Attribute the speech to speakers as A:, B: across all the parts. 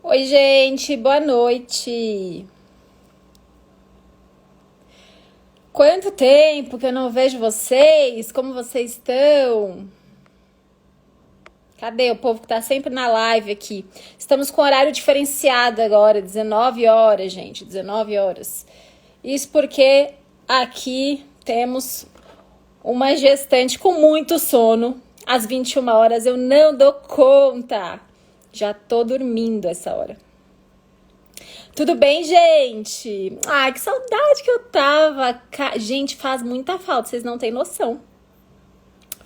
A: Oi, gente, boa noite. Quanto tempo que eu não vejo vocês? Como vocês estão? Cadê o povo que tá sempre na live aqui? Estamos com horário diferenciado agora, 19 horas, gente, 19 horas. Isso porque aqui temos uma gestante com muito sono. Às 21 horas eu não dou conta. Já tô dormindo essa hora. Tudo bem, gente? Ai, que saudade que eu tava. Gente, faz muita falta, vocês não têm noção.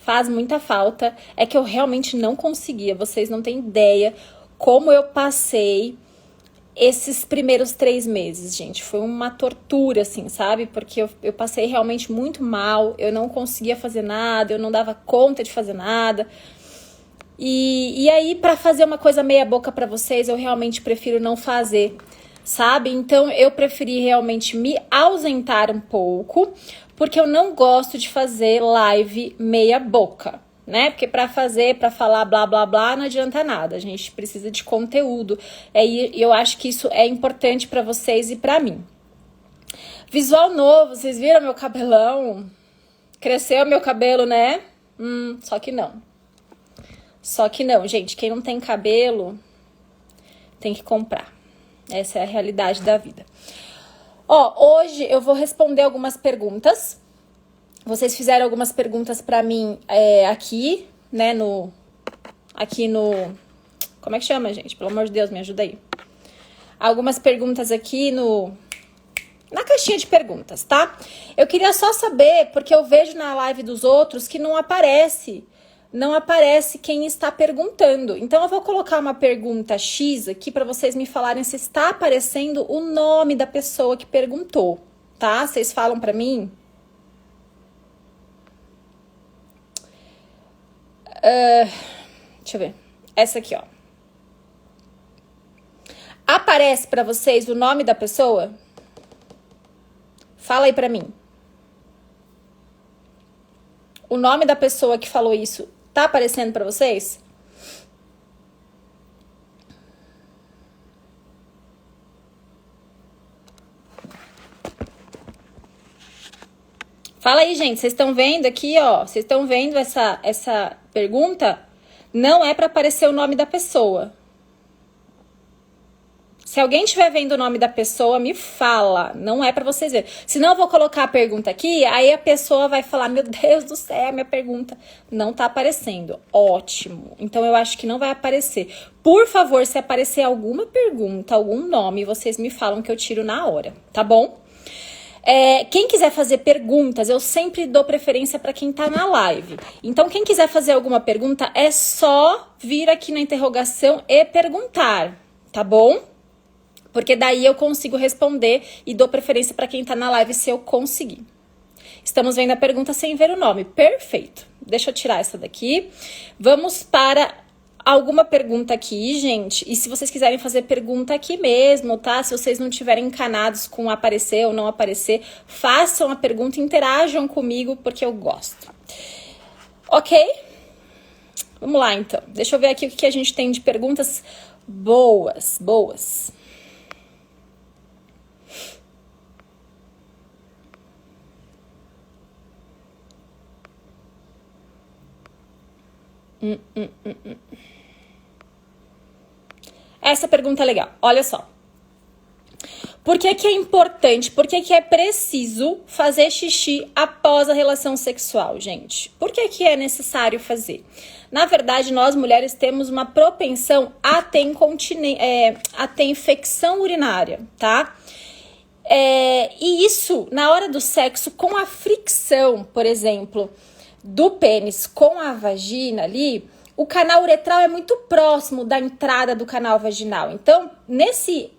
A: Faz muita falta. É que eu realmente não conseguia, vocês não têm ideia como eu passei esses primeiros 3 meses, gente. Foi uma tortura, assim, sabe? Porque eu passei realmente muito mal, eu não conseguia fazer nada, eu não dava conta de fazer nada. E aí, pra fazer uma coisa meia boca pra vocês, eu realmente prefiro não fazer, sabe? Então, eu preferi realmente me ausentar um pouco, porque eu não gosto de fazer live meia boca, né? Porque pra falar blá, blá, blá, não adianta nada. A gente precisa de conteúdo. E eu acho que isso é importante pra vocês e pra mim. Visual novo, vocês viram meu cabelão? Cresceu meu cabelo, né? Só que não. Só que não, gente, quem não tem cabelo tem que comprar. Essa é a realidade da vida. Hoje eu vou responder algumas perguntas. Vocês fizeram algumas perguntas pra mim aqui, né, aqui no... Como é que chama, gente? Pelo amor de Deus, me ajuda aí. Algumas perguntas aqui na caixinha de perguntas, tá? Eu queria só saber, porque eu vejo na live dos outros que não aparece quem está perguntando. Então, eu vou colocar uma pergunta X aqui para vocês me falarem se está aparecendo o nome da pessoa que perguntou, tá? Vocês falam para mim? Deixa eu ver. Essa aqui, ó. Aparece para vocês o nome da pessoa? Fala aí para mim. O nome da pessoa que falou isso tá aparecendo pra vocês? Fala aí, gente. Vocês estão vendo aqui, ó? Vocês estão vendo essa pergunta? Não é pra aparecer o nome da pessoa. Se alguém estiver vendo o nome da pessoa, me fala. Não é pra vocês verem. Senão eu vou colocar a pergunta aqui, aí a pessoa vai falar, meu Deus do céu, minha pergunta não tá aparecendo. Ótimo. Então eu acho que não vai aparecer. Por favor, se aparecer alguma pergunta, algum nome, vocês me falam que eu tiro na hora, tá bom? Quem quiser fazer perguntas, eu sempre dou preferência para quem tá na live. Então, quem quiser fazer alguma pergunta, é só vir aqui na interrogação e perguntar, tá bom? Porque daí eu consigo responder e dou preferência para quem tá na live se eu conseguir. Estamos vendo a pergunta sem ver o nome. Perfeito. Deixa eu tirar essa daqui. Vamos para alguma pergunta aqui, gente. E se vocês quiserem fazer pergunta aqui mesmo, tá? Se vocês não estiverem encanados com aparecer ou não aparecer, façam a pergunta, interajam comigo, porque eu gosto. Ok? Vamos lá, então. Deixa eu ver aqui o que a gente tem de perguntas boas. Essa pergunta é legal. Olha só. Por que é importante, por que é preciso fazer xixi após a relação sexual, gente? Por que é necessário fazer? Na verdade, nós mulheres temos uma propensão a ter infecção urinária, tá? E isso, na hora do sexo, com a fricção, por exemplo, do pênis com a vagina ali, o canal uretral é muito próximo da entrada do canal vaginal. Então, nesse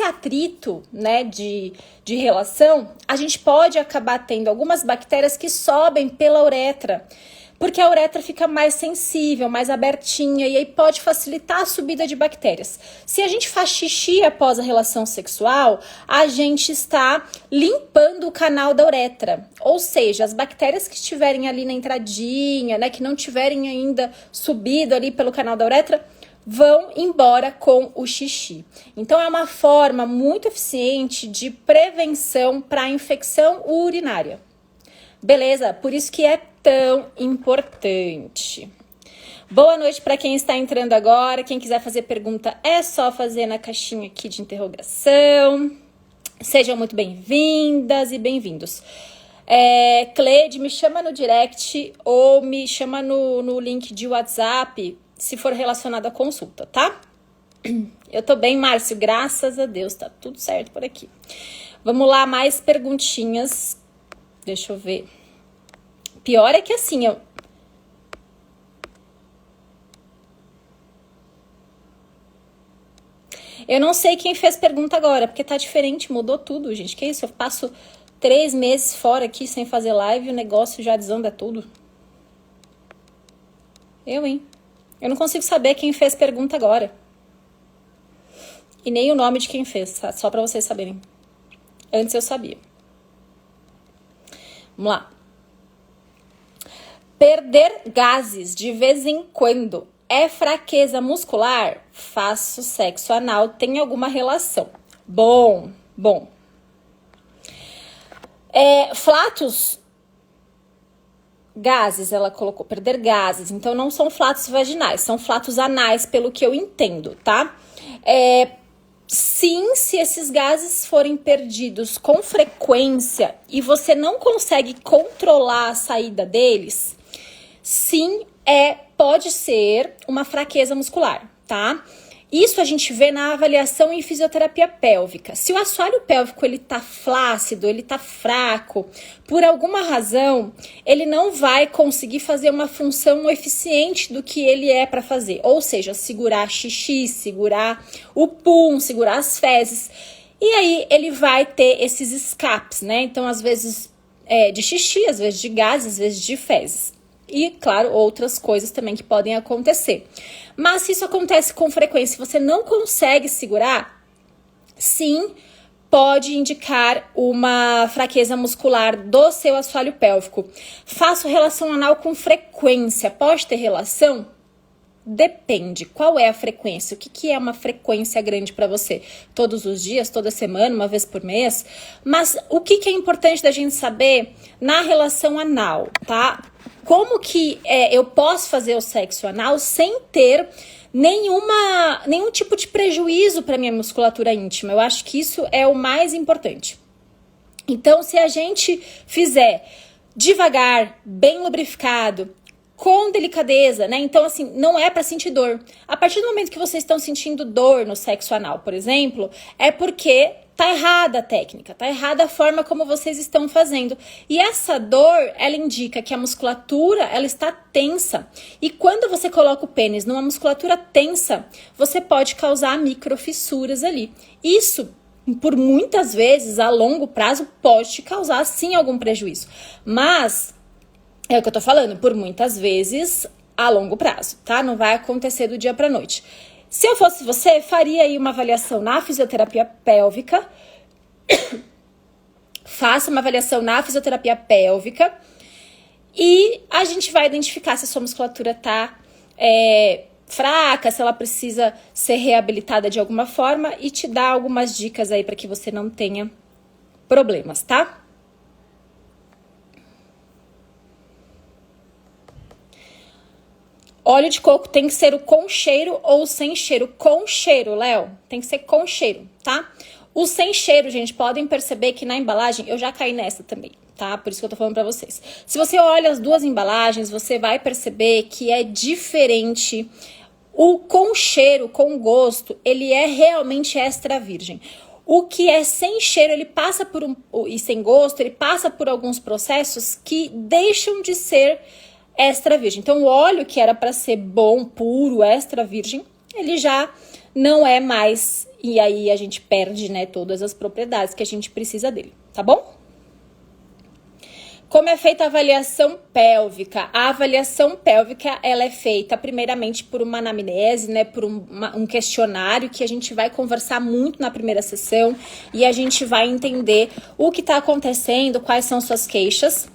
A: atrito, né, de relação, a gente pode acabar tendo algumas bactérias que sobem pela uretra, porque a uretra fica mais sensível, mais abertinha, e aí pode facilitar a subida de bactérias. Se a gente faz xixi após a relação sexual, a gente está limpando o canal da uretra. Ou seja, as bactérias que estiverem ali na entradinha, né, que não tiverem ainda subido ali pelo canal da uretra, vão embora com o xixi. Então, é uma forma muito eficiente de prevenção para infecção urinária. Beleza? Por isso que é tão importante. Boa noite para quem está entrando agora. Quem quiser fazer pergunta, é só fazer na caixinha aqui de interrogação. Sejam muito bem-vindas e bem-vindos. Cleide, me chama no direct ou me chama no link de WhatsApp se for relacionado à consulta, tá? Eu tô bem, Márcio, graças a Deus, tá tudo certo por aqui. Vamos lá, mais perguntinhas. Deixa eu ver. Pior é que assim, eu não sei quem fez pergunta agora, porque tá diferente, mudou tudo, gente. Que isso? Eu passo 3 meses fora aqui sem fazer live e o negócio já desanda tudo. Hein? Eu não consigo saber quem fez pergunta agora. E nem o nome de quem fez, tá? Só pra vocês saberem. Antes eu sabia. Vamos lá. Perder gases de vez em quando é fraqueza muscular? Faço sexo anal, tem alguma relação? Bom. Flatos, gases, ela colocou, perder gases. Então, não são flatos vaginais, são flatos anais, pelo que eu entendo, tá? Sim, se esses gases forem perdidos com frequência e você não consegue controlar a saída deles, sim, pode ser uma fraqueza muscular, tá? Isso a gente vê na avaliação em fisioterapia pélvica. Se o assoalho pélvico ele tá flácido, ele tá fraco, por alguma razão, ele não vai conseguir fazer uma função eficiente do que ele é para fazer. Ou seja, segurar xixi, segurar o pum, segurar as fezes. E aí ele vai ter esses escapes, né? Então, às vezes de xixi, às vezes de gases, às vezes de fezes. E, claro, outras coisas também que podem acontecer. Mas se isso acontece com frequência e você não consegue segurar, sim, pode indicar uma fraqueza muscular do seu assoalho pélvico. Faço relação anal com frequência. Pode ter relação? Depende. Qual é a frequência? O que é uma frequência grande para você? Todos os dias, toda semana, uma vez por mês? Mas o que é importante da gente saber na relação anal, tá? Como que eu posso fazer o sexo anal sem ter nenhum tipo de prejuízo para minha musculatura íntima? Eu acho que isso é o mais importante. Então, se a gente fizer devagar, bem lubrificado, com delicadeza, né? Então, assim, não é para sentir dor. A partir do momento que vocês estão sentindo dor no sexo anal, por exemplo, é porque tá errada a técnica, tá errada a forma como vocês estão fazendo. E essa dor, ela indica que a musculatura, ela está tensa. E quando você coloca o pênis numa musculatura tensa, você pode causar microfissuras ali. Isso, por muitas vezes, a longo prazo, pode te causar, sim, algum prejuízo. Mas, é o que eu tô falando, por muitas vezes, a longo prazo, tá? Não vai acontecer do dia pra noite. Se eu fosse você, faria aí uma avaliação na fisioterapia pélvica. Faça uma avaliação na fisioterapia pélvica. E a gente vai identificar se a sua musculatura tá fraca, se ela precisa ser reabilitada de alguma forma e te dar algumas dicas aí para que você não tenha problemas, tá? Óleo de coco tem que ser o com cheiro ou sem cheiro? Com cheiro, Léo. Tem que ser com cheiro, tá? O sem cheiro, gente, podem perceber que na embalagem, eu já caí nessa também, tá? Por isso que eu tô falando pra vocês. Se você olha as duas embalagens, você vai perceber que é diferente. O com cheiro, com gosto, ele é realmente extra virgem. O que é sem cheiro, ele passa por e sem gosto, ele passa por alguns processos que deixam de ser extra virgem. Então, o óleo que era para ser bom, puro, extra virgem, ele já não é mais. E aí a gente perde, né, todas as propriedades que a gente precisa dele, tá bom? Como é feita a avaliação pélvica? A avaliação pélvica, ela é feita primeiramente por uma anamnese, né, por um questionário que a gente vai conversar muito na primeira sessão e a gente vai entender o que está acontecendo, quais são suas queixas.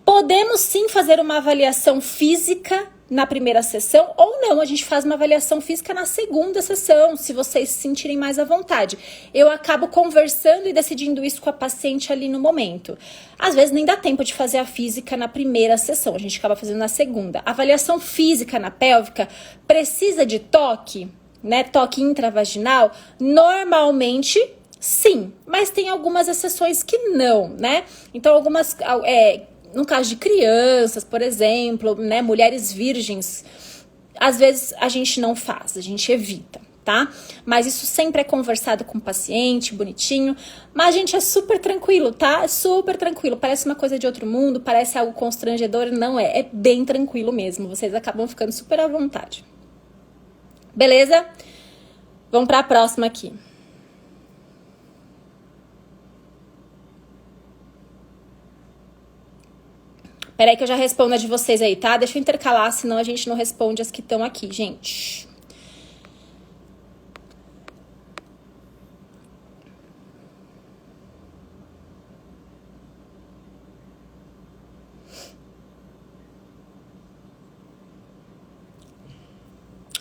A: Podemos sim fazer uma avaliação física na primeira sessão, ou não, a gente faz uma avaliação física na segunda sessão, se vocês se sentirem mais à vontade. Eu acabo conversando e decidindo isso com a paciente ali no momento. Às vezes nem dá tempo de fazer a física na primeira sessão, a gente acaba fazendo na segunda. A avaliação física na pélvica precisa de toque, né? Toque intravaginal? Normalmente, sim, mas tem algumas exceções que não, né? Então, algumas... no caso de crianças, por exemplo, né, mulheres virgens, às vezes a gente não faz, a gente evita, tá? Mas isso sempre é conversado com o paciente, bonitinho. Mas, gente, é super tranquilo, tá? É super tranquilo. Parece uma coisa de outro mundo, parece algo constrangedor. Não é, é bem tranquilo mesmo. Vocês acabam ficando super à vontade. Beleza? Vamos para a próxima aqui. Peraí que eu já respondo a de vocês aí, tá? Deixa eu intercalar, senão a gente não responde as que estão aqui, gente.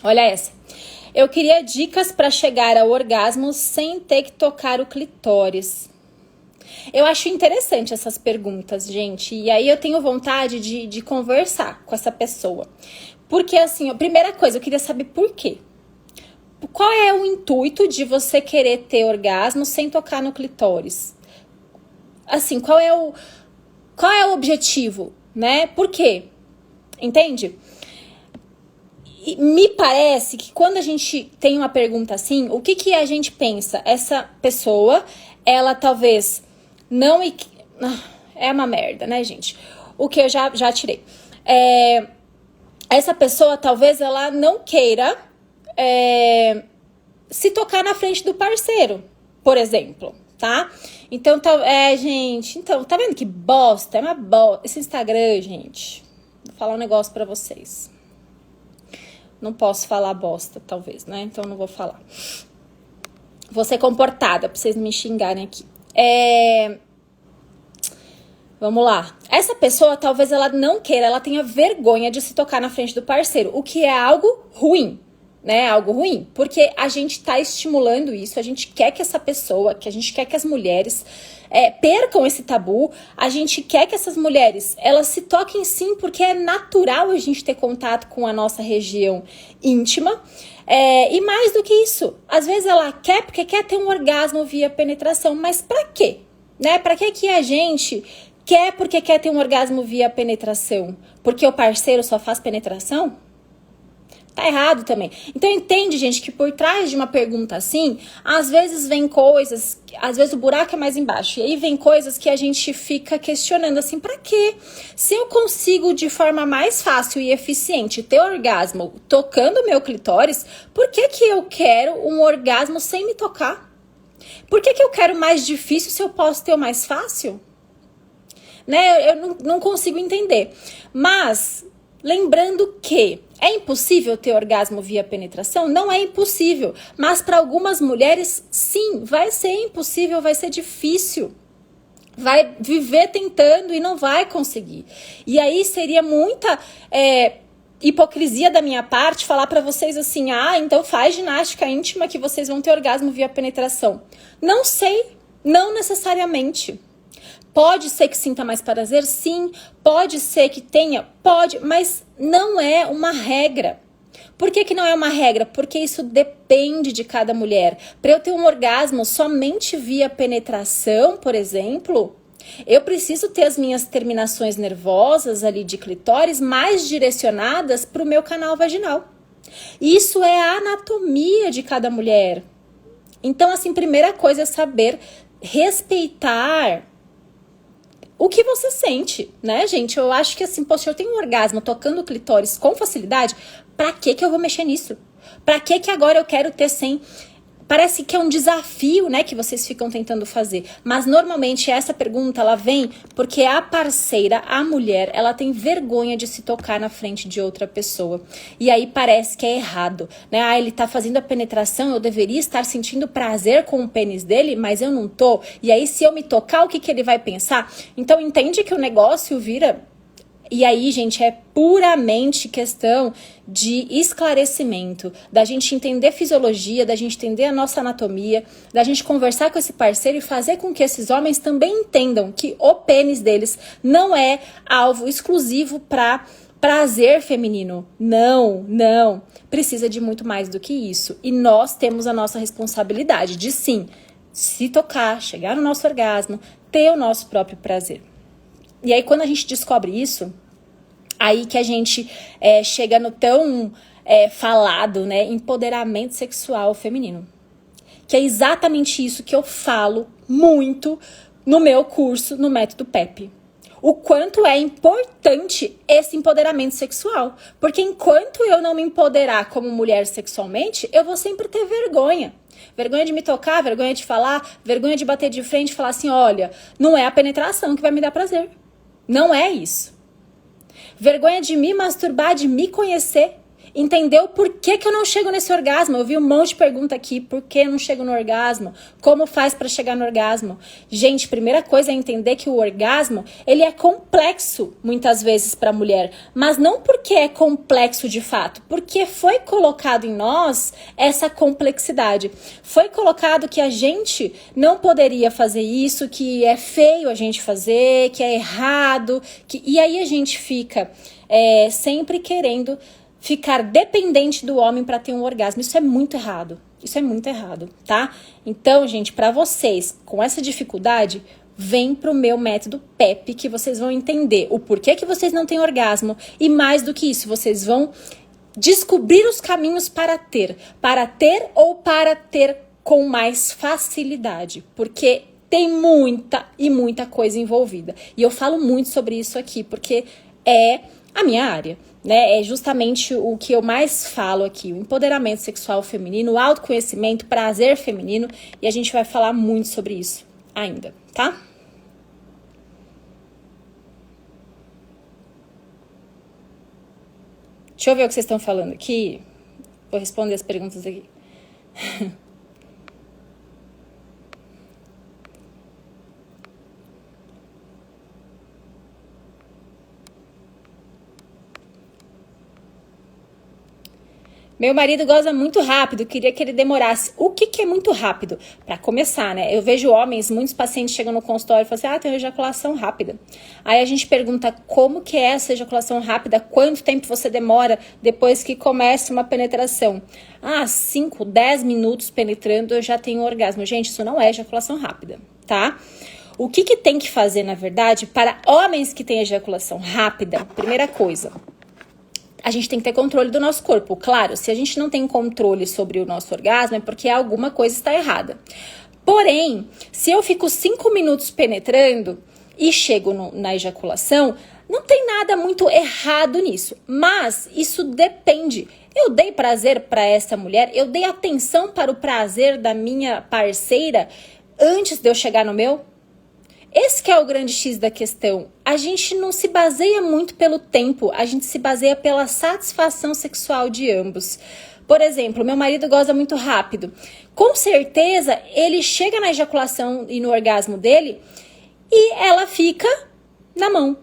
A: Olha essa. Eu queria dicas para chegar ao orgasmo sem ter que tocar o clitóris. Eu acho interessante essas perguntas, gente. E aí eu tenho vontade de conversar com essa pessoa. Porque, assim, a primeira coisa, eu queria saber por quê. Qual é o intuito de você querer ter orgasmo sem tocar no clitóris? Assim, qual é o objetivo, né? Por quê? Entende? E me parece que quando a gente tem uma pergunta assim, o que a gente pensa? Essa pessoa, ela talvez... não... É uma merda, né, gente? O que eu já tirei. Essa pessoa, talvez, ela não queira se tocar na frente do parceiro, por exemplo, tá? Então, gente... Então, tá vendo que bosta? É uma bosta. Esse Instagram, gente... Vou falar um negócio pra vocês. Não posso falar bosta, talvez, né? Então, não vou falar. Vou ser comportada, pra vocês me xingarem aqui. Vamos lá. Essa pessoa, talvez ela não queira, ela tenha vergonha de se tocar na frente do parceiro, o que é algo ruim, né? Algo ruim, porque a gente tá estimulando isso, a gente quer que essa pessoa, que a gente quer que as mulheres percam esse tabu, a gente quer que essas mulheres, elas se toquem sim, porque é natural a gente ter contato com a nossa região íntima. E mais do que isso, às vezes ela quer porque quer ter um orgasmo via penetração, mas pra quê? Né? Pra que a gente quer porque quer ter um orgasmo via penetração? Porque o parceiro só faz penetração? Tá errado também. Então entende, gente, que por trás de uma pergunta assim, às vezes vem coisas, às vezes o buraco é mais embaixo, e aí vem coisas que a gente fica questionando assim, pra quê? Se eu consigo de forma mais fácil e eficiente ter orgasmo tocando meu clitóris, por que eu quero um orgasmo sem me tocar? Por que eu quero mais difícil se eu posso ter o mais fácil? Né? Eu não consigo entender. Mas... lembrando que é impossível ter orgasmo via penetração? Não é impossível, mas para algumas mulheres, sim, vai ser impossível, vai ser difícil. Vai viver tentando e não vai conseguir. E aí seria muita hipocrisia da minha parte falar para vocês assim, então faz ginástica íntima que vocês vão ter orgasmo via penetração. Não sei, não necessariamente. Pode ser que sinta mais prazer, sim. Pode ser que tenha, pode, mas não é uma regra. Por que não é uma regra? Porque isso depende de cada mulher. Para eu ter um orgasmo somente via penetração, por exemplo, eu preciso ter as minhas terminações nervosas ali de clitóris mais direcionadas para o meu canal vaginal. Isso é a anatomia de cada mulher. Então, assim, primeira coisa é saber respeitar o que você sente, né, gente? Eu acho que assim, poxa, eu tenho um orgasmo tocando o clitóris com facilidade, pra que eu vou mexer nisso? Pra que agora eu quero ter sem... Parece que é um desafio, né, que vocês ficam tentando fazer. Mas normalmente essa pergunta, ela vem porque a parceira, a mulher, ela tem vergonha de se tocar na frente de outra pessoa. E aí parece que é errado, né? Ele tá fazendo a penetração, eu deveria estar sentindo prazer com o pênis dele, mas eu não tô. E aí se eu me tocar, o que ele vai pensar? Então entende que o negócio vira... E aí, gente, é puramente questão de esclarecimento, da gente entender fisiologia, da gente entender a nossa anatomia, da gente conversar com esse parceiro e fazer com que esses homens também entendam que o pênis deles não é alvo exclusivo para prazer feminino. Não. Precisa de muito mais do que isso. E nós temos a nossa responsabilidade de, sim, se tocar, chegar no nosso orgasmo, ter o nosso próprio prazer. E aí, quando a gente descobre isso, aí que a gente chega no tão falado, né, empoderamento sexual feminino. Que é exatamente isso que eu falo muito no meu curso, no Método PEP. O quanto é importante esse empoderamento sexual. Porque enquanto eu não me empoderar como mulher sexualmente, eu vou sempre ter vergonha. Vergonha de me tocar, vergonha de falar, vergonha de bater de frente e falar assim, olha, não é a penetração que vai me dar prazer. Não é isso. Vergonha de me masturbar, de me conhecer. Entender o porquê que eu não chego nesse orgasmo. Eu vi um monte de pergunta aqui. Por que eu não chego no orgasmo? Como faz para chegar no orgasmo? Gente, primeira coisa é entender que o orgasmo, ele é complexo muitas vezes para a mulher. Mas não porque é complexo de fato. Porque foi colocado em nós essa complexidade. Foi colocado que a gente não poderia fazer isso, que é feio a gente fazer, que é errado. E aí a gente fica sempre querendo ficar dependente do homem para ter um orgasmo. Isso é muito errado. Isso é muito errado, tá? Então, gente, para vocês com essa dificuldade, vem pro meu método PEP, que vocês vão entender o porquê que vocês não têm orgasmo. E mais do que isso, vocês vão descobrir os caminhos para ter ou para ter com mais facilidade. Porque tem muita coisa envolvida. E eu falo muito sobre isso aqui, porque é a minha área, né? É justamente o que eu mais falo aqui, o empoderamento sexual feminino, o autoconhecimento, prazer feminino, e a gente vai falar muito sobre isso ainda, tá? Deixa eu ver o que vocês estão falando aqui. Vou responder as perguntas aqui. Meu marido goza muito rápido, queria que ele demorasse. O que é muito rápido? Para começar, né? Eu vejo homens, muitos pacientes chegam no consultório e falam assim, tem ejaculação rápida. Aí a gente pergunta como que é essa ejaculação rápida, quanto tempo você demora depois que começa uma penetração. 5, 10 minutos penetrando eu já tenho orgasmo. Gente, isso não é ejaculação rápida, tá? O que tem que fazer, na verdade, para homens que têm ejaculação rápida? Primeira coisa, a gente tem que ter controle do nosso corpo. Claro, se a gente não tem controle sobre o nosso orgasmo, é porque alguma coisa está errada. Porém, se eu fico 5 minutos penetrando e chego na ejaculação, não tem nada muito errado nisso. Mas isso depende. Eu dei prazer para essa mulher, eu dei atenção para o prazer da minha parceira antes de eu chegar no meu? Esse que é o grande X da questão. A gente não se baseia muito pelo tempo, a gente se baseia pela satisfação sexual de ambos. Por exemplo, meu marido goza muito rápido. Com certeza, ele chega na ejaculação e no orgasmo dele e ela fica na mão.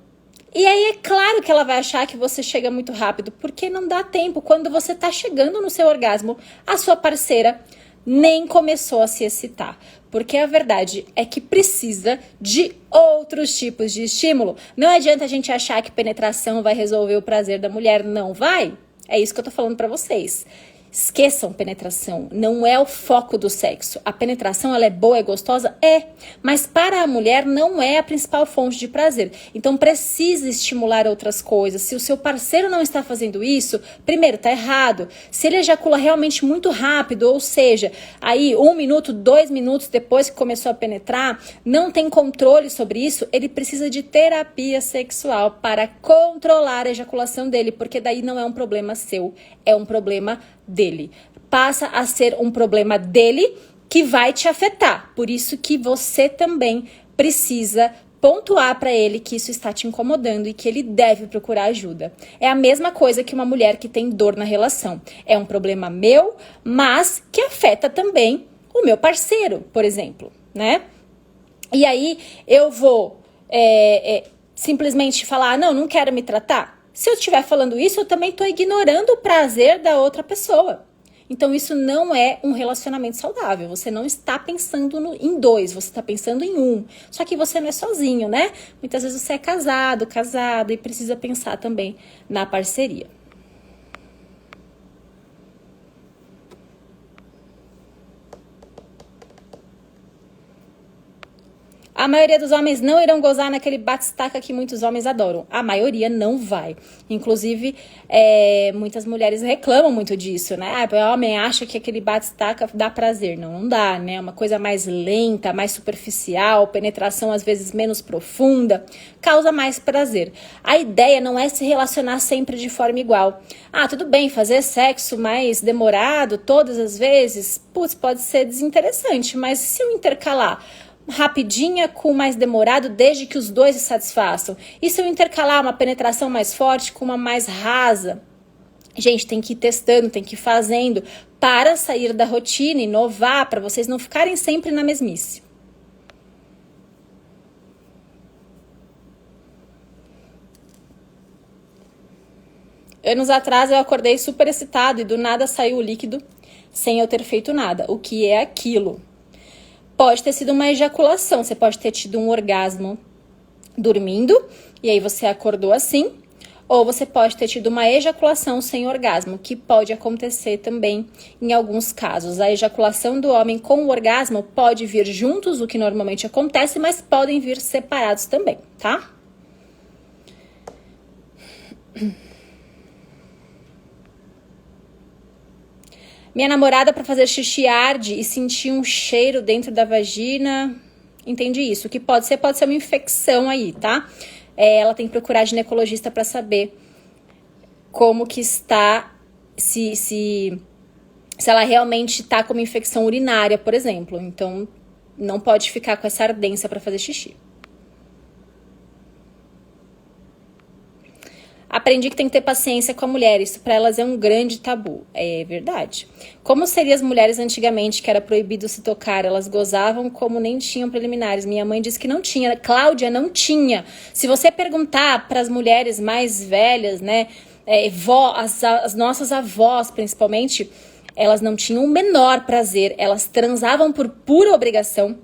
A: E aí é claro que ela vai achar que você chega muito rápido, porque não dá tempo. Quando você está chegando no seu orgasmo, a sua parceira nem começou a se excitar. Porque a verdade é que precisa de outros tipos de estímulo. Não adianta a gente achar que penetração vai resolver o prazer da mulher. Não vai. É isso que eu tô falando pra vocês. Esqueçam penetração, não é o foco do sexo. A penetração, ela é boa, é gostosa? É, mas para a mulher não é a principal fonte de prazer. Então precisa estimular outras coisas. Se o seu parceiro não está fazendo isso, primeiro, tá errado. Se ele ejacula realmente muito rápido, ou seja, aí 1 minuto, 2 minutos depois que começou a penetrar, não tem controle sobre isso, ele precisa de terapia sexual para controlar a ejaculação dele, porque daí não é um problema seu, é um problema dele. Passa a ser um problema dele que vai te afetar. Por isso que você também precisa pontuar para ele que isso está te incomodando e que ele deve procurar ajuda. É a mesma coisa que uma mulher que tem dor na relação. É um problema meu, mas que afeta também o meu parceiro, por exemplo, né? E aí eu vou simplesmente falar, não, não quero me tratar? Se eu estiver falando isso, eu também estou ignorando o prazer da outra pessoa. Então, isso não é um relacionamento saudável. Você não está pensando em dois, você está pensando em um. Só que você não é sozinho, né? Muitas vezes você é casado e precisa pensar também na parceria. A maioria dos homens não irão gozar naquele bate-estaca que muitos homens adoram. A maioria não vai. Inclusive, muitas mulheres reclamam muito disso, né? O homem acha que aquele bate-estaca dá prazer. Não, não dá, né? Uma coisa mais lenta, mais superficial, penetração às vezes menos profunda, causa mais prazer. A ideia não é se relacionar sempre de forma igual. Ah, tudo bem, fazer sexo mais demorado todas as vezes, pode ser desinteressante, mas se eu intercalar rapidinha com mais demorado, desde que os dois se satisfaçam. E se eu intercalar uma penetração mais forte com uma mais rasa? Gente, tem que ir testando, tem que ir fazendo para sair da rotina, inovar, para vocês não ficarem sempre na mesmice. Anos atrás eu acordei super excitado e do nada saiu o líquido sem eu ter feito nada. O que é aquilo? Pode ter sido uma ejaculação, você pode ter tido um orgasmo dormindo e aí você acordou assim, ou você pode ter tido uma ejaculação sem orgasmo, que pode acontecer também em alguns casos. A ejaculação do homem com o orgasmo pode vir juntos, o que normalmente acontece, mas podem vir separados também, tá? Minha namorada, para fazer xixi, arde e sentir um cheiro dentro da vagina. Entendi isso. O que pode ser uma infecção aí, tá? Ela tem que procurar ginecologista para saber como que está, se ela realmente está com uma infecção urinária, por exemplo. Então, não pode ficar com essa ardência para fazer xixi. Aprendi que tem que ter paciência com a mulher, isso para elas é um grande tabu. É verdade. Como seriam as mulheres antigamente, que era proibido se tocar? Elas gozavam como nem tinham preliminares. Minha mãe disse que não tinha. Cláudia, não tinha. Se você perguntar para as mulheres mais velhas, né, as nossas avós principalmente, elas não tinham o menor prazer. Elas transavam por pura obrigação,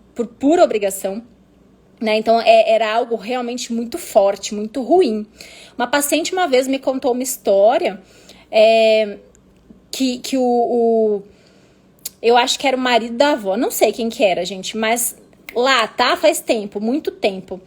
A: né? Então era algo realmente muito forte, muito ruim. Uma paciente uma vez me contou uma história que eu acho que era o marido da avó, não sei quem que era, gente, mas lá, tá? Faz tempo, muito tempo.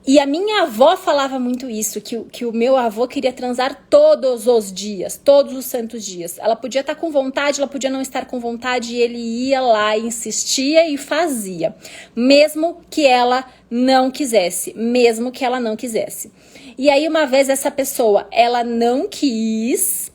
A: E a minha avó falava muito isso, que o meu avô queria transar todos os dias, todos os santos dias. Ela podia estar com vontade, ela podia não estar com vontade, e ele ia lá, insistia e fazia. Mesmo que ela não quisesse, E aí uma vez essa pessoa, ela não quis,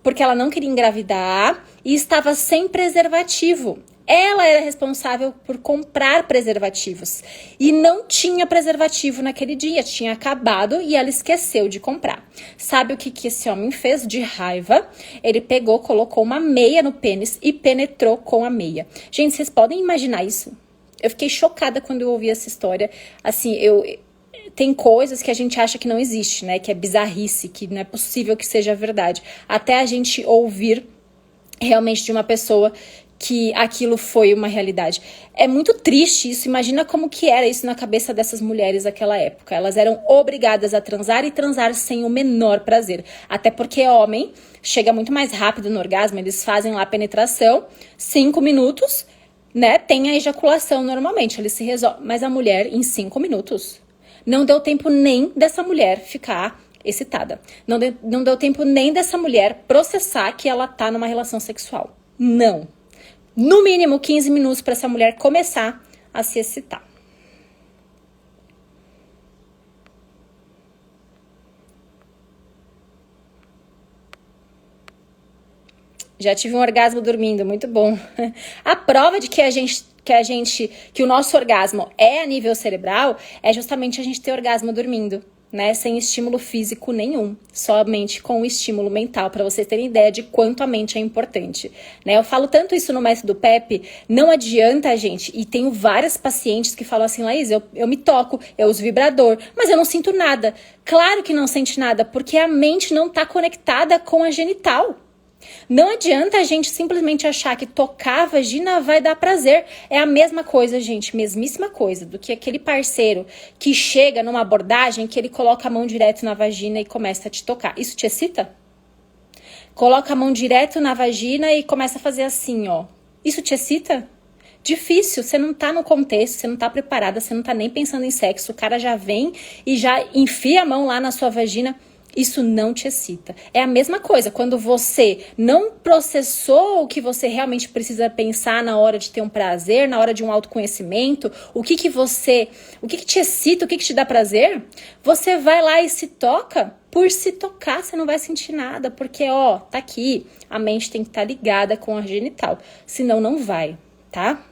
A: porque ela não queria engravidar e estava sem preservativo. Ela era responsável por comprar preservativos e não tinha preservativo naquele dia, tinha acabado e ela esqueceu de comprar. Sabe o que esse homem fez de raiva? Ele pegou, colocou uma meia no pênis e penetrou com a meia. Gente, vocês podem imaginar isso? Eu fiquei chocada quando eu ouvi essa história. Assim, tem coisas que a gente acha que não existe, né? Que é bizarrice, que não é possível que seja verdade. Até a gente ouvir realmente de uma pessoa que aquilo foi uma realidade. É muito triste isso, imagina como que era isso na cabeça dessas mulheres naquela época. Elas eram obrigadas a transar e transar sem o menor prazer. Até porque homem chega muito mais rápido no orgasmo, eles fazem lá a penetração, 5 minutos, né, tem a ejaculação normalmente, eles se resolvem. Mas a mulher, em 5 minutos, não deu tempo nem dessa mulher ficar excitada. Não deu tempo nem dessa mulher processar que ela tá numa relação sexual. Não. No mínimo 15 minutos para essa mulher começar a se excitar. Já tive um orgasmo dormindo, muito bom. A prova de que o nosso orgasmo é a nível cerebral é justamente a gente ter orgasmo dormindo. né, sem estímulo físico nenhum, somente com o estímulo mental, para vocês terem ideia de quanto a mente é importante, né? Eu falo tanto isso no método PEP, não adianta, gente, e tenho várias pacientes que falam assim, Laís, eu me toco, eu uso vibrador, mas eu não sinto nada. Claro que não sente nada, porque a mente não está conectada com a genital. Não adianta a gente simplesmente achar que tocar a vagina vai dar prazer. É a mesma coisa, gente, mesmíssima coisa do que aquele parceiro que chega numa abordagem que ele coloca a mão direto na vagina e começa a te tocar. Isso te excita? Coloca a mão direto na vagina e começa a fazer assim, ó. Isso te excita? Difícil, você não tá no contexto, você não tá preparada, você não tá nem pensando em sexo. O cara já vem e já enfia a mão lá na sua vagina. Isso não te excita. É a mesma coisa, quando você não processou o que você realmente precisa pensar na hora de ter um prazer, na hora de um autoconhecimento, o que te excita, o que te dá prazer, você vai lá e se toca. Por se tocar, você não vai sentir nada, porque, ó, tá aqui, a mente tem que estar ligada com a genital, senão não vai, tá?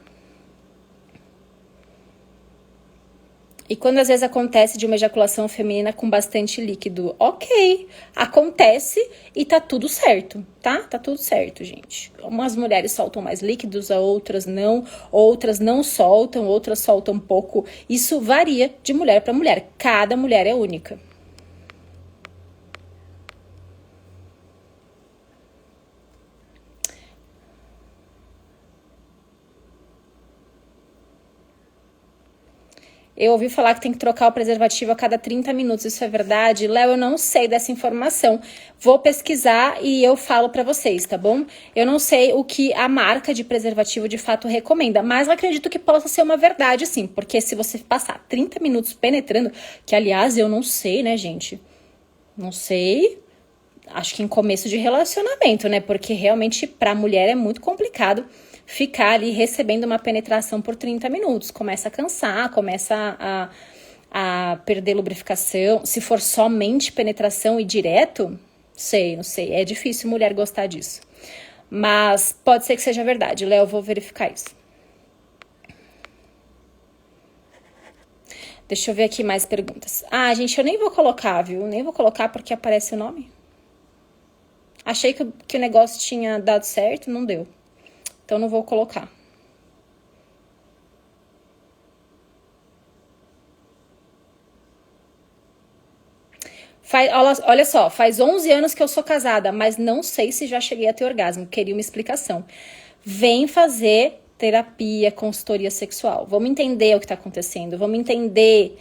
A: E quando às vezes acontece de uma ejaculação feminina com bastante líquido, ok, acontece e tá tudo certo, tá? Tá tudo certo, gente. Umas mulheres soltam mais líquidos, outras não soltam, outras soltam pouco. Isso varia de mulher para mulher, cada mulher é única. Eu ouvi falar que tem que trocar o preservativo a cada 30 minutos. Isso é verdade? Léo, eu não sei dessa informação. Vou pesquisar e eu falo pra vocês, tá bom? Eu não sei o que a marca de preservativo de fato recomenda, mas eu acredito que possa ser uma verdade, sim. Porque se você passar 30 minutos penetrando, que aliás eu não sei, né, gente? Não sei. Acho que em começo de relacionamento, né? Porque realmente pra mulher é muito complicado ficar ali recebendo uma penetração por 30 minutos. Começa a cansar, começa a perder lubrificação. Se for somente penetração e direto, não sei. É difícil mulher gostar disso. Mas pode ser que seja verdade. Léo, eu vou verificar isso. Deixa eu ver aqui mais perguntas. Ah, gente, eu nem vou colocar, viu? Nem vou colocar porque aparece o nome. Achei que o negócio tinha dado certo, não deu. Então, não vou colocar. Olha só, faz 11 anos que eu sou casada, mas não sei se já cheguei a ter orgasmo. Queria uma explicação. Vem fazer terapia, consultoria sexual. Vamos entender o que tá acontecendo. Vamos entender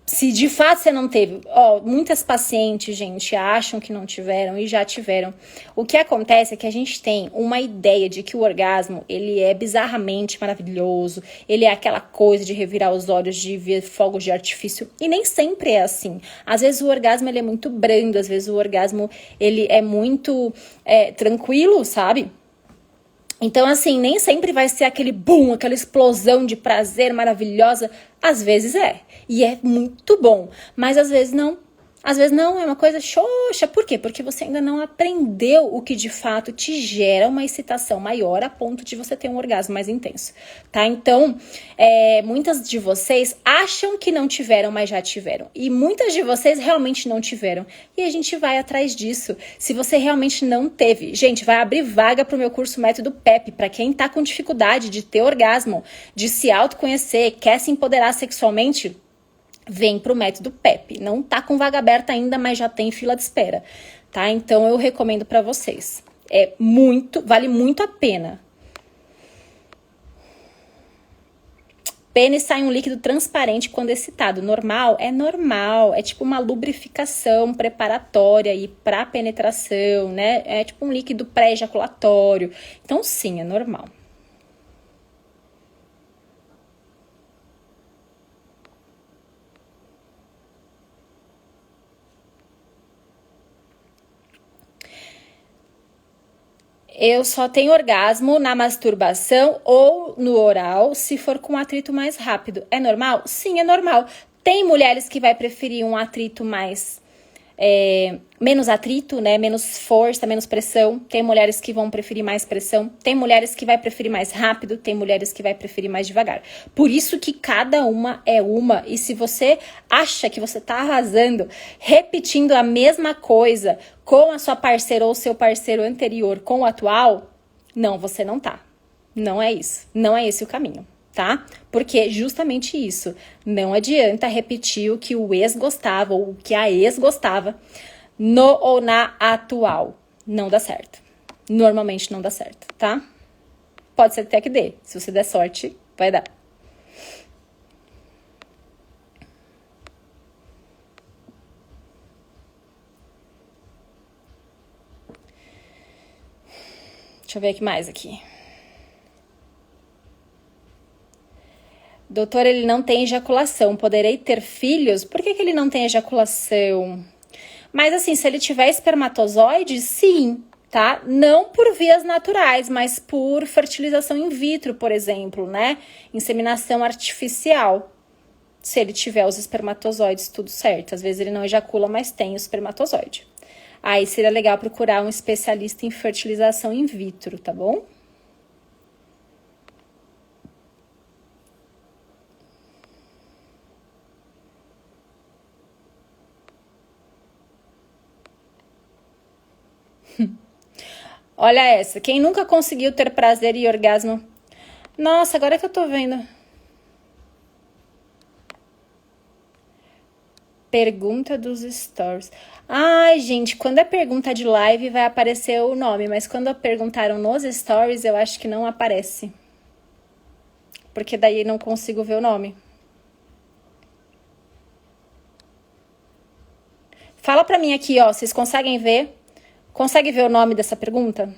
A: se de fato você não teve. Muitas pacientes, gente, acham que não tiveram e já tiveram. O que acontece é que a gente tem uma ideia de que o orgasmo, ele é bizarramente maravilhoso, ele é aquela coisa de revirar os olhos, de ver fogos de artifício, e nem sempre é assim. Às vezes o orgasmo, ele é muito brando, às vezes o orgasmo, ele é muito tranquilo, sabe? Então, assim, nem sempre vai ser aquele boom, aquela explosão de prazer maravilhosa. Às vezes é. E é muito bom. Mas às vezes não. Às vezes não, é uma coisa xoxa. Por quê? Porque você ainda não aprendeu o que de fato te gera uma excitação maior a ponto de você ter um orgasmo mais intenso, tá? Então, muitas de vocês acham que não tiveram, mas já tiveram. E muitas de vocês realmente não tiveram. E a gente vai atrás disso. Se você realmente não teve, gente, vai abrir vaga pro meu curso Método PEP, para quem tá com dificuldade de ter orgasmo, de se autoconhecer, quer se empoderar sexualmente, vem pro método PEP. Não tá com vaga aberta ainda, mas já tem fila de espera, tá? Então eu recomendo pra vocês. Vale muito a pena. Pênis sai um líquido transparente quando excitado. Normal? É normal. É tipo uma lubrificação preparatória aí pra penetração, né? É tipo um líquido pré-ejaculatório. Então sim, é normal. Eu só tenho orgasmo na masturbação ou no oral se for com atrito mais rápido. É normal? Sim, é normal. Tem mulheres que vai preferir um atrito mais menos atrito, né? Menos força, menos pressão. Tem mulheres que vão preferir mais pressão. Tem mulheres que vai preferir mais rápido. Tem mulheres que vai preferir mais devagar. Por isso que cada uma é uma. E se você acha que você tá arrasando, repetindo a mesma coisa com a sua parceira ou seu parceiro anterior com o atual, não, você não tá. Não é isso. Não é esse o caminho. Tá? Porque justamente isso, não adianta repetir o que o ex gostava ou o que a ex gostava no ou na atual. Não dá certo. Normalmente não dá certo, tá? Pode ser até que dê. Se você der sorte, vai dar. Deixa eu ver o que mais aqui. Doutor, ele não tem ejaculação. Poderei ter filhos? Por que ele não tem ejaculação? Mas assim, se ele tiver espermatozoide, sim, tá? Não por vias naturais, mas por fertilização in vitro, por exemplo, né? Inseminação artificial. Se ele tiver os espermatozoides, tudo certo. Às vezes ele não ejacula, mas tem o espermatozoide. Aí seria legal procurar um especialista em fertilização in vitro, tá bom? Olha essa. Quem nunca conseguiu ter prazer e orgasmo? Nossa, agora que eu tô vendo. Pergunta dos stories. Ai, gente, quando é pergunta de live vai aparecer o nome, mas quando perguntaram nos stories, eu acho que não aparece. Porque daí não consigo ver o nome. Fala pra mim aqui, ó, vocês conseguem ver? Consegue ver o nome dessa pergunta?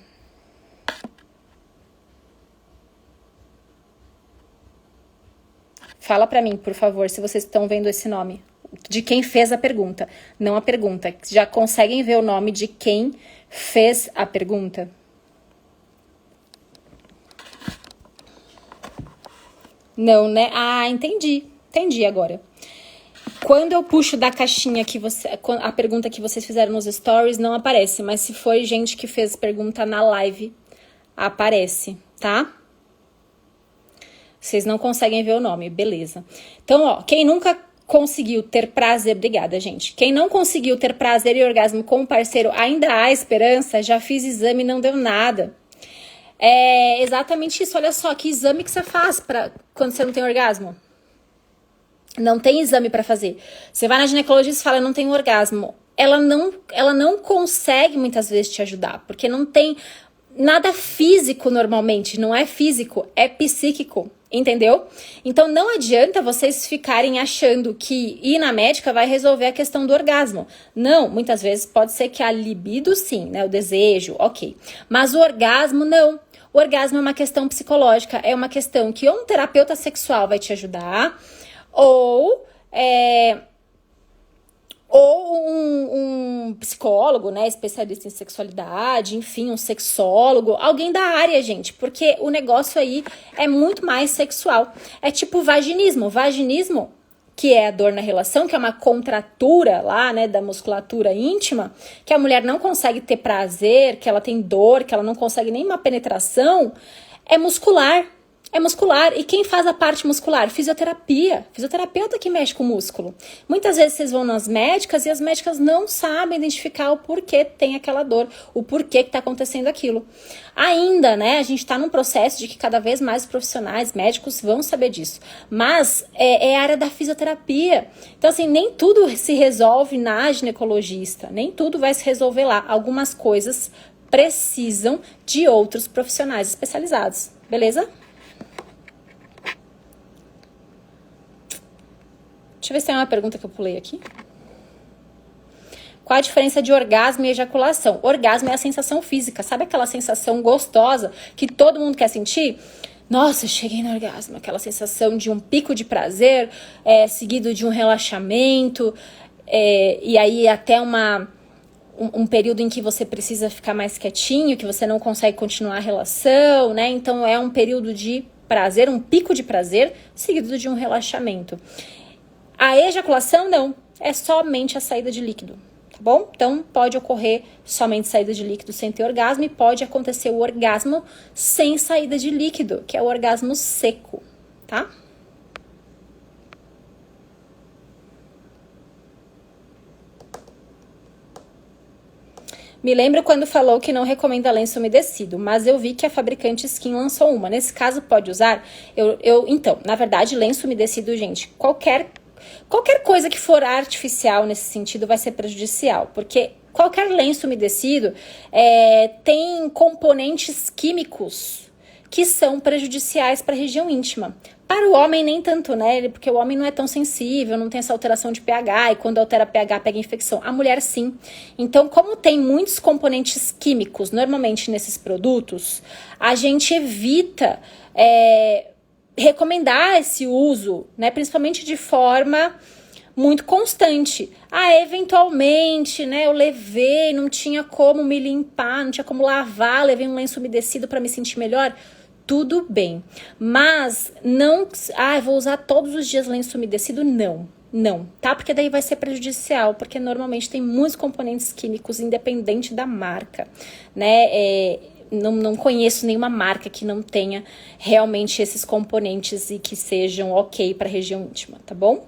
A: Fala pra mim, por favor, se vocês estão vendo esse nome. De quem fez a pergunta, não a pergunta. Já conseguem ver o nome de quem fez a pergunta? Não, né? Ah, entendi. Entendi agora. Quando eu puxo da caixinha que a pergunta que vocês fizeram nos stories, não aparece. Mas se foi gente que fez pergunta na live, aparece, tá? Vocês não conseguem ver o nome, beleza. Então, ó, quem nunca conseguiu ter prazer, obrigada, gente. Quem não conseguiu ter prazer e orgasmo com o parceiro, ainda há esperança, já fiz exame e não deu nada. É exatamente isso, olha só, que exame que você faz quando você não tem orgasmo? Não tem exame pra fazer. Você vai na ginecologista e fala, eu não tenho orgasmo. Ela não consegue muitas vezes te ajudar, porque não tem nada físico normalmente, não é físico, é psíquico, entendeu? Então não adianta vocês ficarem achando que ir na médica vai resolver a questão do orgasmo. Não, muitas vezes pode ser que a libido sim, né, o desejo, ok. Mas o orgasmo não. O orgasmo é uma questão psicológica, é uma questão que ou um terapeuta sexual vai te ajudar, ou um psicólogo, né, especialista em sexualidade, enfim, um sexólogo, alguém da área, gente, porque o negócio aí é muito mais sexual. É tipo vaginismo. Vaginismo, que é a dor na relação, que é uma contratura lá, né, da musculatura íntima, que a mulher não consegue ter prazer, que ela tem dor, que ela não consegue nem uma penetração, é muscular. É muscular. E quem faz a parte muscular? Fisioterapia. Fisioterapeuta que mexe com o músculo. Muitas vezes vocês vão nas médicas e as médicas não sabem identificar o porquê tem aquela dor, o porquê que tá acontecendo aquilo. Ainda, né, a gente tá num processo de que cada vez mais profissionais, médicos vão saber disso. Mas é a área da fisioterapia. Então, assim, nem tudo se resolve na ginecologista. Nem tudo vai se resolver lá. Algumas coisas precisam de outros profissionais especializados. Beleza? Deixa eu ver se tem uma pergunta que eu pulei aqui. Qual a diferença de orgasmo e ejaculação? Orgasmo é a sensação física. Sabe aquela sensação gostosa que todo mundo quer sentir? Nossa, cheguei no orgasmo. Aquela sensação de um pico de prazer, seguido de um relaxamento. E aí até um período em que você precisa ficar mais quietinho, que você não consegue continuar a relação, né? Então é um período de prazer, um pico de prazer, seguido de um relaxamento. A ejaculação, não. É somente a saída de líquido, tá bom? Então, pode ocorrer somente saída de líquido sem ter orgasmo e pode acontecer o orgasmo sem saída de líquido, que é o orgasmo seco, tá? Me lembro quando falou que não recomenda lenço umedecido, mas eu vi que a fabricante Skin lançou uma. Nesse caso, pode usar? Então, na verdade, lenço umedecido, gente, qualquer coisa que for artificial nesse sentido vai ser prejudicial, porque qualquer lenço umedecido tem componentes químicos que são prejudiciais para a região íntima. Para o homem, nem tanto, né? Porque o homem não é tão sensível, não tem essa alteração de pH, e quando altera pH, pega infecção. A mulher, sim. Então, como tem muitos componentes químicos, normalmente nesses produtos, a gente evita recomendar esse uso, né? Principalmente de forma muito constante. Eventualmente, né? Eu levei, não tinha como me limpar, não tinha como lavar, levei um lenço umedecido para me sentir melhor. Tudo bem, mas não, vou usar todos os dias lenço umedecido, não, tá? Porque daí vai ser prejudicial, porque normalmente tem muitos componentes químicos, independente da marca, né? Não conheço nenhuma marca que não tenha realmente esses componentes e que sejam ok para a região íntima, tá bom?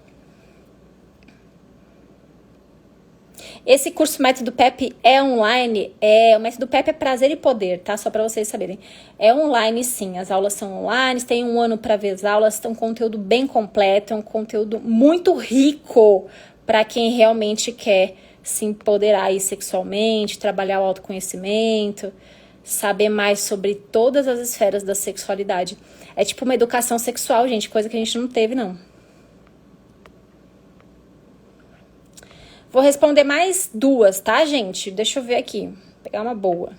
A: Esse curso Método PEP é online, o Método PEP é prazer e poder, tá? Só para vocês saberem. É online, sim, as aulas são online, tem 1 ano para ver as aulas, tem um conteúdo bem completo, é um conteúdo muito rico para quem realmente quer se empoderar aí sexualmente, trabalhar o autoconhecimento, saber mais sobre todas as esferas da sexualidade. É tipo uma educação sexual, gente, coisa que a gente não teve, não. Vou responder mais 2, tá, gente? Deixa eu ver aqui. Vou pegar uma boa.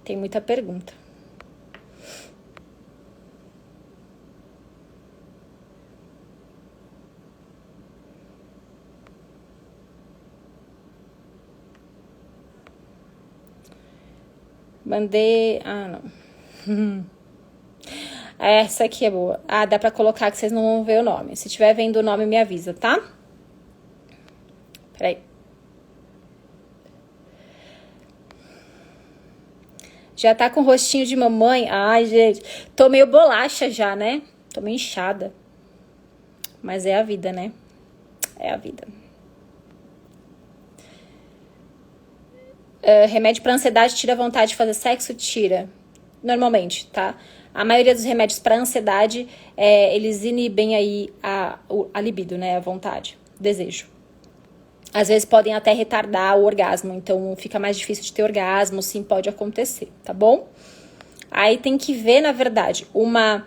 A: Tem muita pergunta. Mandei... não. Essa aqui é boa. Dá pra colocar que vocês não vão ver o nome. Se tiver vendo o nome, me avisa, tá? Peraí. Já tá com rostinho de mamãe? Ai, gente. Tô meio bolacha já, né? Tô meio inchada. Mas é a vida, né? É a vida. Remédio pra ansiedade tira a vontade de fazer sexo? Tira. Normalmente, tá? A maioria dos remédios para ansiedade, eles inibem aí a libido, né? A vontade, o desejo. Às vezes podem até retardar o orgasmo, então fica mais difícil de ter orgasmo, sim, pode acontecer, tá bom? Aí tem que ver, na verdade, uma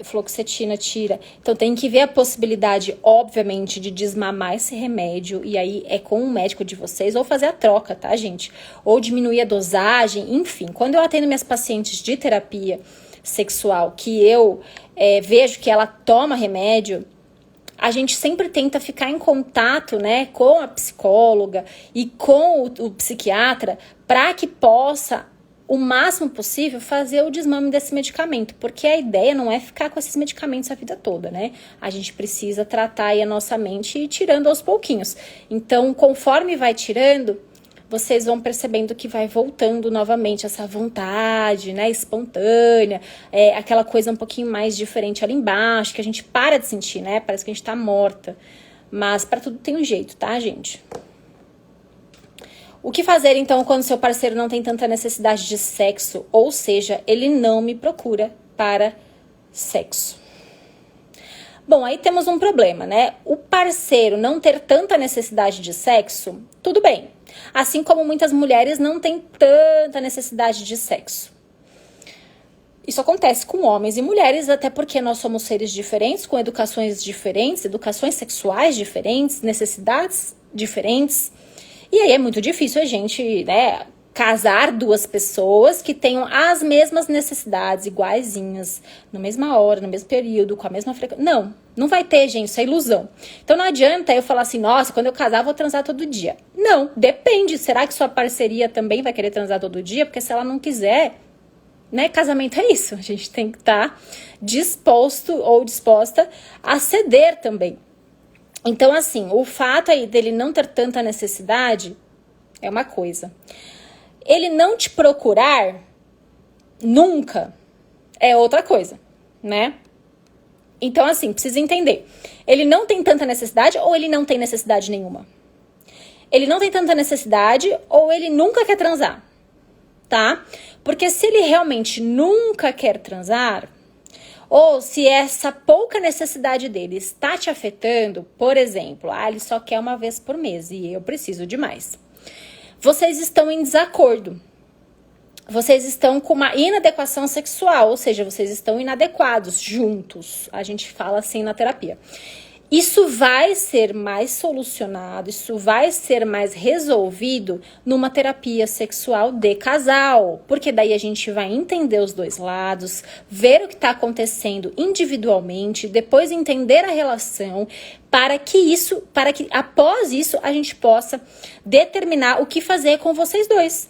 A: fluoxetina tira. Então tem que ver a possibilidade, obviamente, de desmamar esse remédio, e aí é com o médico de vocês, ou fazer a troca, tá, gente? Ou diminuir a dosagem, enfim. Quando eu atendo minhas pacientes de terapia sexual, que eu vejo que ela toma remédio, a gente sempre tenta ficar em contato, né, com a psicóloga e com o psiquiatra para que possa, o máximo possível, fazer o desmame desse medicamento, porque a ideia não é ficar com esses medicamentos a vida toda, né? A gente precisa tratar aí a nossa mente e ir tirando aos pouquinhos. Então, conforme vai tirando, vocês vão percebendo que vai voltando novamente essa vontade, né, espontânea, aquela coisa um pouquinho mais diferente ali embaixo, que a gente para de sentir, né? Parece que a gente tá morta. Mas para tudo tem um jeito, tá, gente? O que fazer, então, quando seu parceiro não tem tanta necessidade de sexo? Ou seja, ele não me procura para sexo. Bom, aí temos um problema, né? O parceiro não ter tanta necessidade de sexo, tudo bem. Assim como muitas mulheres não têm tanta necessidade de sexo. Isso acontece com homens e mulheres, até porque nós somos seres diferentes, com educações diferentes, educações sexuais diferentes, necessidades diferentes. E aí é muito difícil a gente, né, casar 2 pessoas que tenham as mesmas necessidades, iguaizinhas, na mesma hora, no mesmo período, com a mesma frequência. Não vai ter, gente, isso é ilusão. Então não adianta eu falar assim, nossa, quando eu casar eu vou transar todo dia. Não, depende. Será que sua parceria também vai querer transar todo dia? Porque se ela não quiser, né? Casamento é isso, a gente tem que estar disposto ou disposta a ceder também. Então, assim, o fato aí dele não ter tanta necessidade é uma coisa. Ele não te procurar nunca é outra coisa, né? Então, assim, precisa entender. Ele não tem tanta necessidade ou ele não tem necessidade nenhuma? Ele não tem tanta necessidade ou ele nunca quer transar, tá? Porque se ele realmente nunca quer transar, ou se essa pouca necessidade dele está te afetando, por exemplo, ele só quer uma vez por mês e eu preciso de mais. Vocês estão em desacordo. Vocês estão com uma inadequação sexual, ou seja, vocês estão inadequados juntos. A gente fala assim na terapia. Isso vai ser mais solucionado, isso vai ser mais resolvido numa terapia sexual de casal. Porque daí a gente vai entender os dois lados, ver o que está acontecendo individualmente, depois entender a relação, para que após isso a gente possa determinar o que fazer com vocês dois,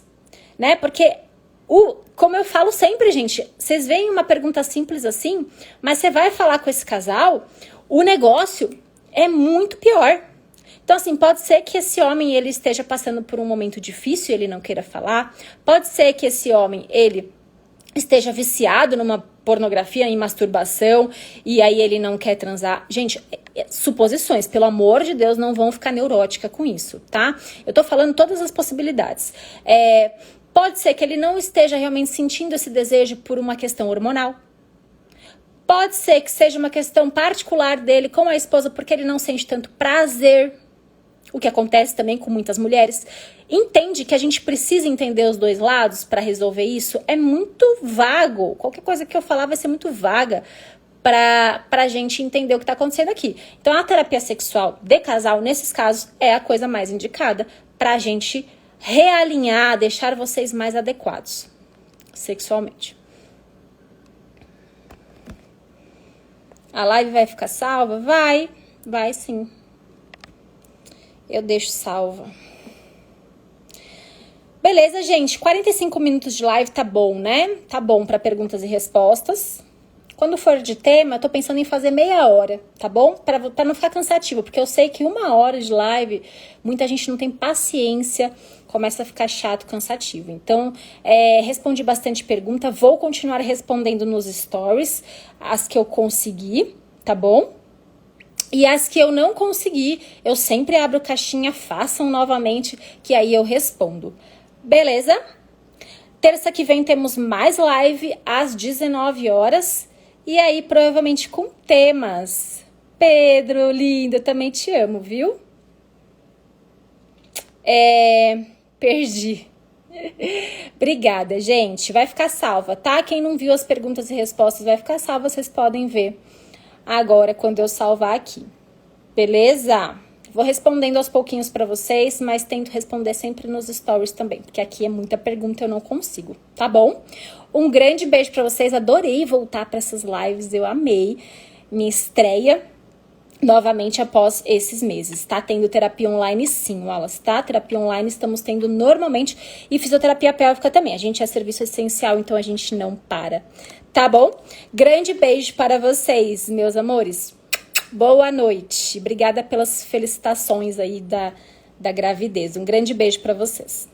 A: né? Porque como eu falo sempre, gente, vocês veem uma pergunta simples assim, mas você vai falar com esse casal, o negócio é muito pior. Então, assim, pode ser que esse homem, ele esteja passando por um momento difícil, ele não queira falar. Pode ser que esse homem, ele esteja viciado numa pornografia, em masturbação, e aí ele não quer transar. Gente, suposições, pelo amor de Deus, não vão ficar neurótica com isso, tá? Eu tô falando todas as possibilidades. Pode ser que ele não esteja realmente sentindo esse desejo por uma questão hormonal. Pode ser que seja uma questão particular dele com a esposa, porque ele não sente tanto prazer, o que acontece também com muitas mulheres. Entende que a gente precisa entender os dois lados para resolver isso? É muito vago. Qualquer coisa que eu falar vai ser muito vaga para a gente entender o que está acontecendo aqui. Então, a terapia sexual de casal, nesses casos, é a coisa mais indicada para a gente realinhar, deixar vocês mais adequados sexualmente. A live vai ficar salva? Vai sim. Eu deixo salva. Beleza, gente, 45 minutos de live tá bom, né? Tá bom para perguntas e respostas. Quando for de tema, eu tô pensando em fazer meia hora, tá bom? Pra não ficar cansativo, porque eu sei que 1 hora de live, muita gente não tem paciência, começa a ficar chato, cansativo. Então, respondi bastante pergunta, vou continuar respondendo nos stories, as que eu consegui, tá bom? E as que eu não consegui, eu sempre abro caixinha, façam novamente, que aí eu respondo. Beleza? Terça que vem temos mais live às 19 horas. E aí, provavelmente com temas. Pedro, lindo, eu também te amo, viu? Perdi. Obrigada, gente. Vai ficar salva, tá? Quem não viu as perguntas e respostas vai ficar salva, vocês podem ver agora quando eu salvar aqui. Beleza? Vou respondendo aos pouquinhos pra vocês, mas tento responder sempre nos stories também, porque aqui é muita pergunta, eu não consigo, tá bom? Um grande beijo pra vocês, adorei voltar pra essas lives, eu amei minha estreia novamente após esses meses. Tá tendo terapia online sim, Wallace, tá? Terapia online estamos tendo normalmente e fisioterapia pélvica também. A gente é serviço essencial, então a gente não para, tá bom? Grande beijo para vocês, meus amores. Boa noite. Obrigada pelas felicitações aí da gravidez. Um grande beijo para vocês.